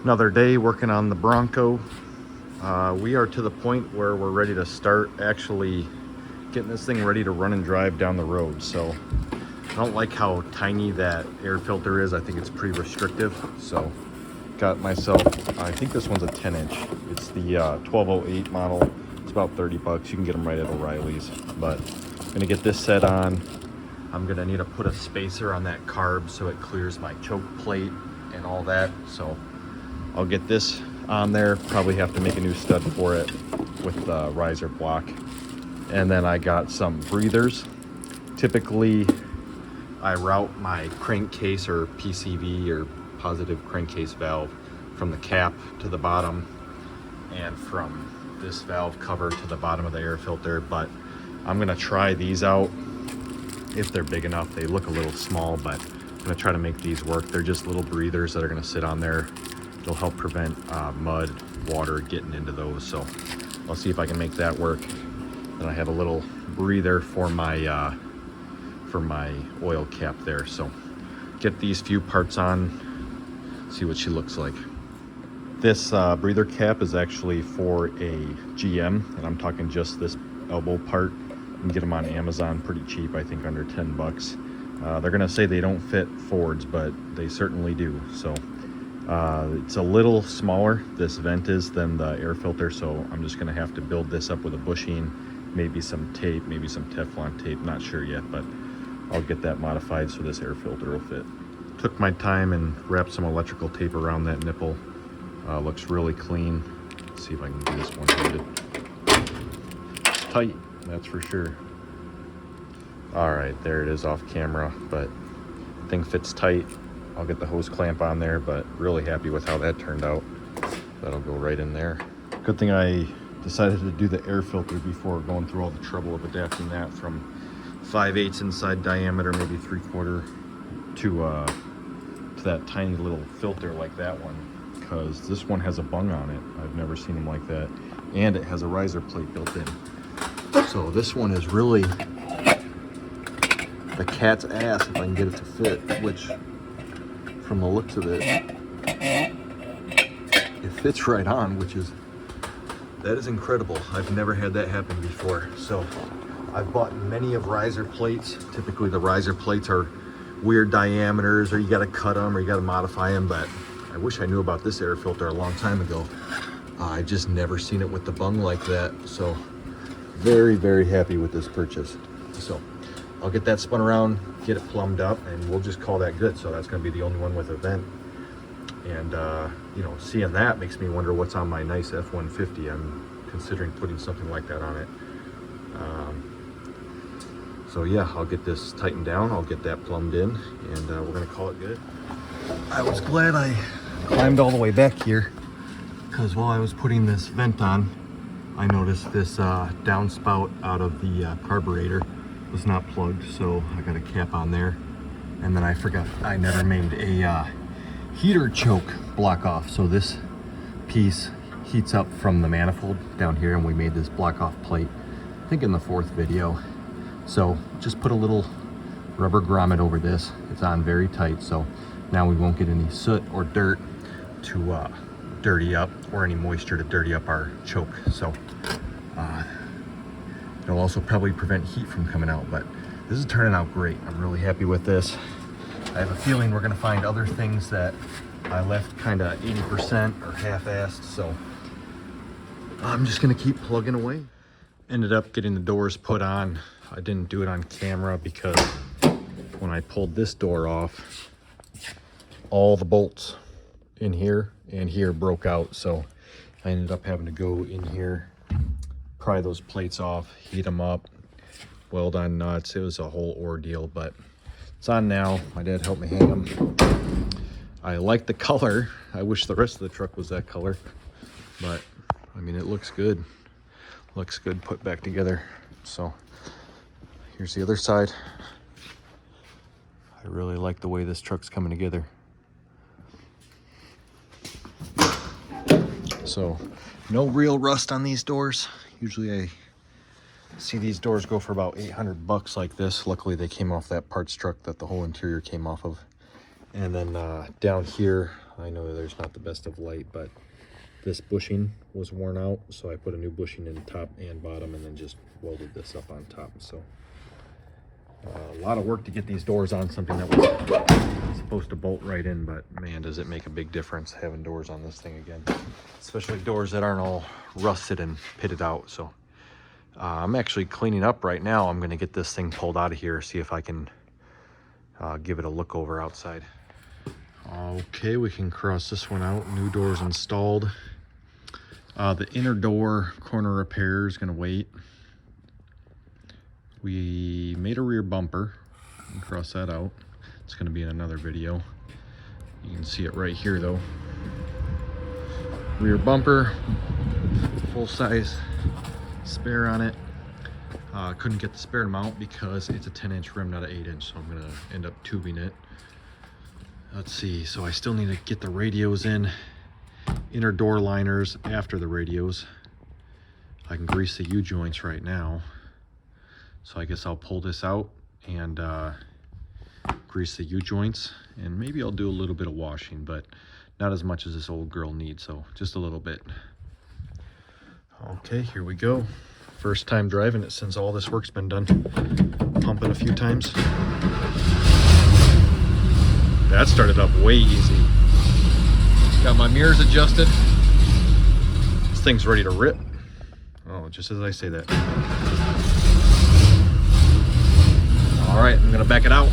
Another day working on the Bronco. We are to the point where we're ready to start actually getting this thing ready to run and drive down the road. So I don't like how tiny that air filter is. I think it's pretty restrictive. So got myself, I think this one's a 10-inch. It's the 1208 model. It's about 30 bucks. You can get them right at O'Reilly's. But I'm gonna get this set on. I'm gonna need to put a spacer on that carb so it clears my choke plate and all that. So I'll get this on there. Probably have to make a new stud for it with the riser block. And then I got some breathers. Typically, I route my crankcase or PCV or positive crankcase valve from the cap to the bottom and from this valve cover to the bottom of the air filter. But I'm gonna try these out if they're big enough. They look a little small, but I'm gonna try to make these work. They're just little breathers that are gonna sit on there. It'll help prevent mud, water getting into those. So I'll see if I can make that work. Then I have a little breather for my oil cap there. So get these few parts on, see what she looks like. This breather cap is actually for a GM, and I'm talking just this elbow part. You can get them on Amazon pretty cheap, I think under 10 bucks. They're gonna say they don't fit Fords, but they certainly do. So it's a little smaller, this vent is, than the air filter, so I'm just gonna have to build this up with a bushing, maybe some tape, maybe some Teflon tape, not sure yet, but I'll get that modified so this air filter will fit. Took my time and wrapped some electrical tape around that nipple. Looks really clean. Let's see if I can do this one-handed. It's tight, that's for sure. All right, there it is off camera, but thing fits tight. I'll get the hose clamp on there, but really happy with how that turned out. That'll go right in there. Good thing I decided to do the air filter before going through all the trouble of adapting that from 5/8 inside diameter, maybe 3/4, to that tiny little filter like that one, because this one has a bung on it. I've never seen them like that, and it has a riser plate built in. So this one is really the cat's ass if I can get it to fit, which from the looks of it, it fits right on, that is incredible. I've never had that happen before. So I've bought many of riser plates. Typically the riser plates are weird diameters, or you gotta cut them, or you gotta modify them, but I wish I knew about this air filter a long time ago. I just never seen it with the bung like that. So very, very happy with this purchase. So I'll get that spun around, get it plumbed up, and we'll just call that good. So that's gonna be the only one with a vent. And you know, seeing that makes me wonder what's on my nice F-150. I'm considering putting something like that on it. So yeah, I'll get this tightened down, I'll get that plumbed in, and we're gonna call it good. I was glad I climbed all the way back here, because while I was putting this vent on, I noticed this downspout out of the carburetor was not plugged, so I got a cap on there. And then I forgot I never made a heater choke block off, so this piece heats up from the manifold down here, and we made this block off plate, I think in the 4th video. So just put a little rubber grommet over this. It's on very tight, so now we won't get any soot or dirt to dirty up, or any moisture to dirty up our choke. So it'll also probably prevent heat from coming out, but this is turning out great. I'm really happy with this. I have a feeling we're gonna find other things that I left kind of 80% or half-assed, so I'm just gonna keep plugging away. Ended up getting the doors put on. I didn't do it on camera because when I pulled this door off, all the bolts in here and here broke out, so I ended up having to go in here, pry those plates off, heat them up, weld on nuts. It was a whole ordeal, but it's on now. My dad helped me hang them. I like the color. I wish the rest of the truck was that color, but I mean, it looks good. Looks good put back together. So here's the other side. I really like the way this truck's coming together. So no real rust on these doors. Usually I see these doors go for about 800 bucks like this. Luckily they came off that parts truck that the whole interior came off of. And then down here, I know there's not the best of light, but this bushing was worn out, so I put a new bushing in top and bottom and then just welded this up on top. So a lot of work to get these doors on something that was supposed to bolt right in, but man, does it make a big difference having doors on this thing again, especially doors that aren't all rusted and pitted out. So I'm actually cleaning up right now. I'm going to get this thing pulled out of here, see if I can give it a look over outside. Okay, we can cross this one out. New doors installed. The inner door corner repair is going to wait. We made a rear bumper. Cross that out. It's going to be in another video. You can see it right here though. Rear bumper, full size spare on it. Couldn't get the spare to mount because it's a 10-inch rim, not an 8-inch, so I'm going to end up tubing it. Let's see, so I still need to get the radios in. Inner door liners after the radios. I can grease the U-joints right now. So I guess I'll pull this out and grease the U-joints, and maybe I'll do a little bit of washing, but not as much as this old girl needs, so just a little bit. Okay, here we go. First time driving it since all this work's been done. Pumping a few times. That started up way easy. Got my mirrors adjusted. This thing's ready to rip. Oh, just as I say that. All right, I'm gonna back it out.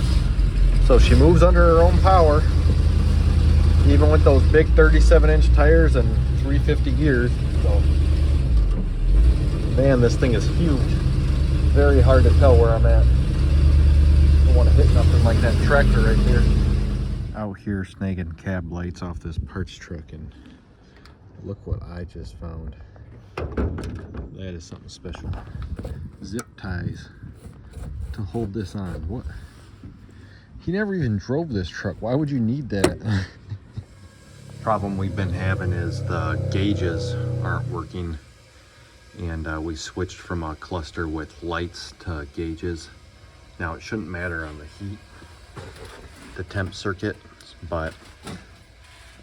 So she moves under her own power, even with those big 37-inch tires and 350 gears. So, man, this thing is huge. Very hard to tell where I'm at. Don't want to hit nothing like that tractor right there. Out here snagging cab lights off this parts truck, and look what I just found. That is something special. Zip ties to hold this on. What? He never even drove this truck. Why would you need that? Problem we've been having is the gauges aren't working, and we switched from a cluster with lights to gauges. Now it shouldn't matter on the heat, the temp circuit, but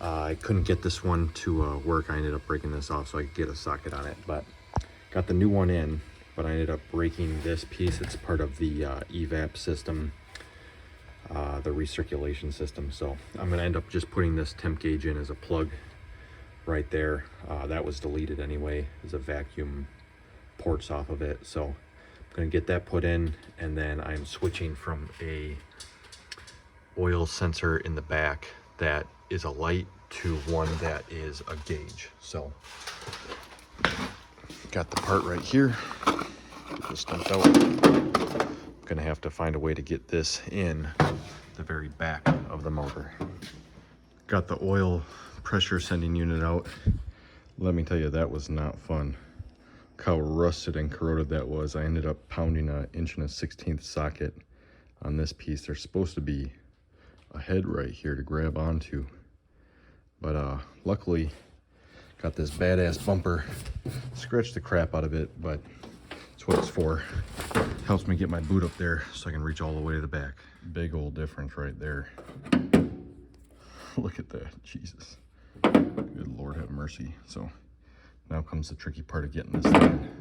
I couldn't get this one to work. I ended up breaking this off so I could get a socket on it, but got the new one in, but I ended up breaking this piece. It's part of the evap system, the recirculation system. So I'm gonna end up just putting this temp gauge in as a plug right there. That was deleted anyway. There's a vacuum ports off of it. So I'm gonna get that put in, and then I'm switching from a oil sensor in the back that is a light to one that is a gauge. So got the part right here. Get this dumped out. I'm gonna have to find a way to get this in the very back of the motor. Got the oil pressure sending unit out. Let me tell you, that was not fun. Look how rusted and corroded that was. I ended up pounding an 1 1/16 socket on this piece. There's supposed to be a head right here to grab onto, but luckily got this badass bumper. Scratched the crap out of it, but that's what it's for. Helps me get my boot up there so I can reach all the way to the back. Big old difference right there. Look at that, Jesus. Good Lord have mercy. So now comes the tricky part of getting this thing in.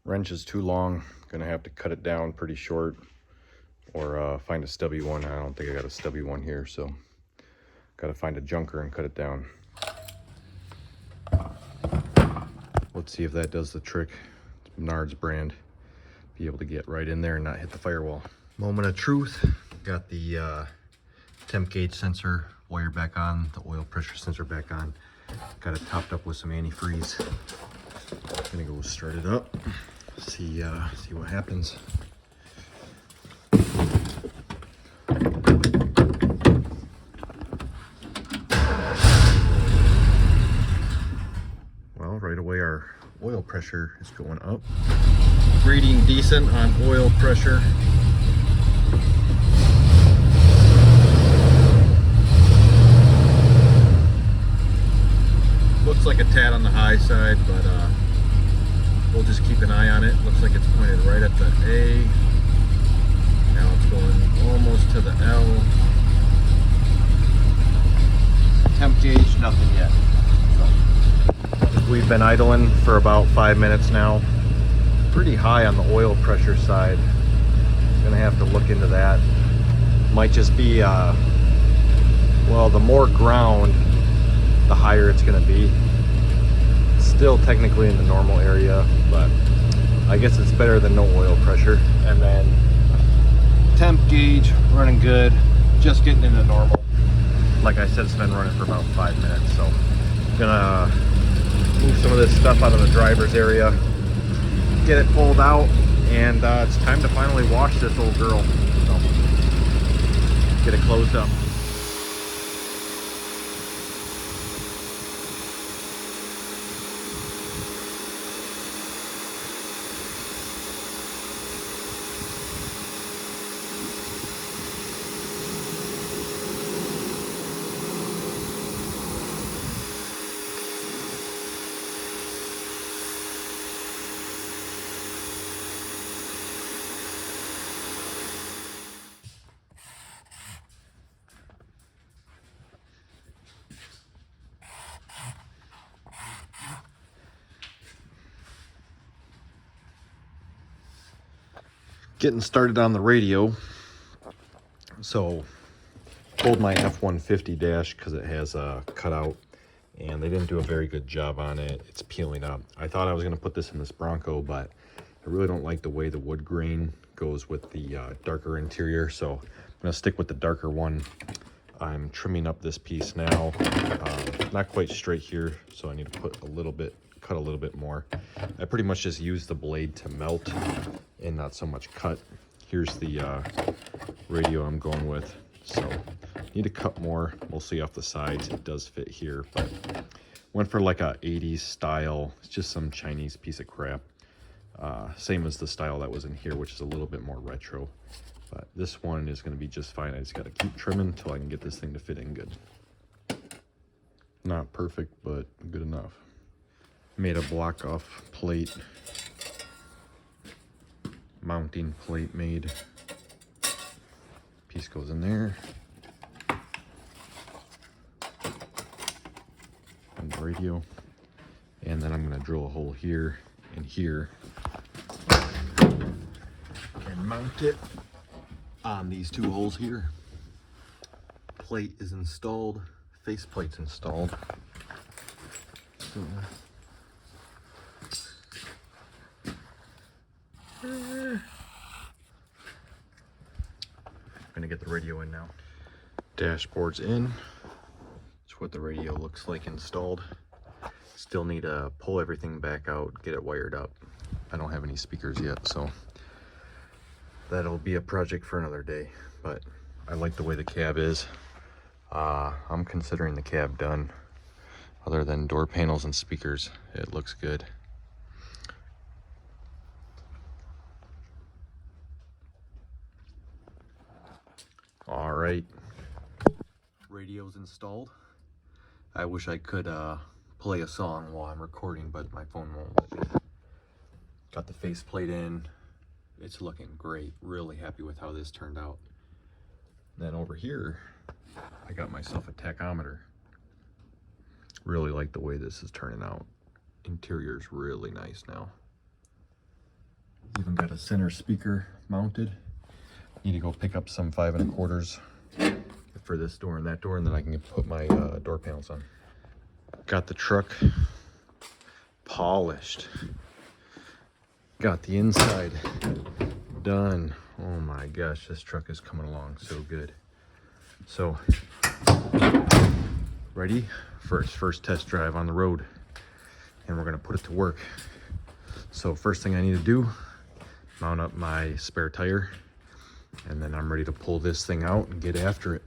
Wrench is too long. Gonna have to cut it down pretty short, or find a stubby one. I don't think I got a stubby one here, so gotta find a junker and cut it down. Let's see if that does the trick. It's Menards brand. Be able to get right in there and not hit the firewall. Moment of truth. Got the temp gauge sensor wire back on, the oil pressure sensor back on. Got it topped up with some antifreeze. Gonna go start it up. See what happens. Well, right away our oil pressure is going up. reading decent on oil pressure. Looks like a tad on the high side, but we'll just keep an eye on it. Looks like it's pointed right at the A. Now it's going almost to the L. Temp gauge, nothing yet. So, we've been idling for about 5 minutes now. Pretty high on the oil pressure side. Gonna have to look into that. Might just be, well, the more ground, the higher it's gonna be. Still technically in the normal area, but I guess it's better than no oil pressure. And then temp gauge running good, just getting into normal. Like I said, it's been running for about 5 minutes, so gonna move some of this stuff out of the driver's area, get it pulled out, and it's time to finally wash this old girl. So get it closed up. Getting started on the radio. So pulled my F-150 dash because it has a cutout and they didn't do a very good job on it. It's peeling up. I thought I was going to put this in this Bronco, but I really don't like the way the wood grain goes with the darker interior, so I'm going to stick with the darker one. I'm trimming up this piece now. Not quite straight here, so I need to put a little bit, cut a little bit more. I pretty much just use the blade to melt and not so much cut. Here's the radio I'm going with, so need to cut more. We'll see off the sides. It does fit here, but went for like a 80s style. It's just some Chinese piece of crap. Same as the style that was in here, which is a little bit more retro, but this one is going to be just fine. I just got to keep trimming until I can get this thing to fit in good. Not perfect, but good enough. Made a block off plate, mounting plate made. Piece goes in there. And the radio. And then I'm going to drill a hole here and here and mount it on these two holes here. Plate is installed, face plate's installed. So, gonna get the radio in now. Dashboard's in. That's what the radio looks like installed. Still need to pull everything back out, get it wired up. I don't have any speakers yet, so that'll be a project for another day. But I like the way the cab is. I'm considering the cab done. Other than door panels and speakers, it looks good. All right, radio's installed. I wish I could play a song while I'm recording, but my phone won't let me. Got the faceplate in. It's looking great. Really happy with how this turned out. Then over here, I got myself a tachometer. Really like the way this is turning out. Interior's really nice now. Even got a center speaker mounted. Need to go pick up some 5 1/4 for this door and that door, and then I can put my door panels on. Got the truck polished. Got the inside done. Oh my gosh, this truck is coming along so good. So, ready for its first test drive on the road, and we're gonna put it to work. So first thing I need to do, mount up my spare tire, and then I'm ready to pull this thing out and get after it.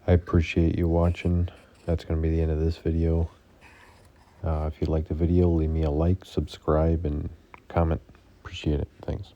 I appreciate you watching. That's going to be the end of this video. If you like the video, leave me a like, subscribe, and comment. Appreciate it. Thanks.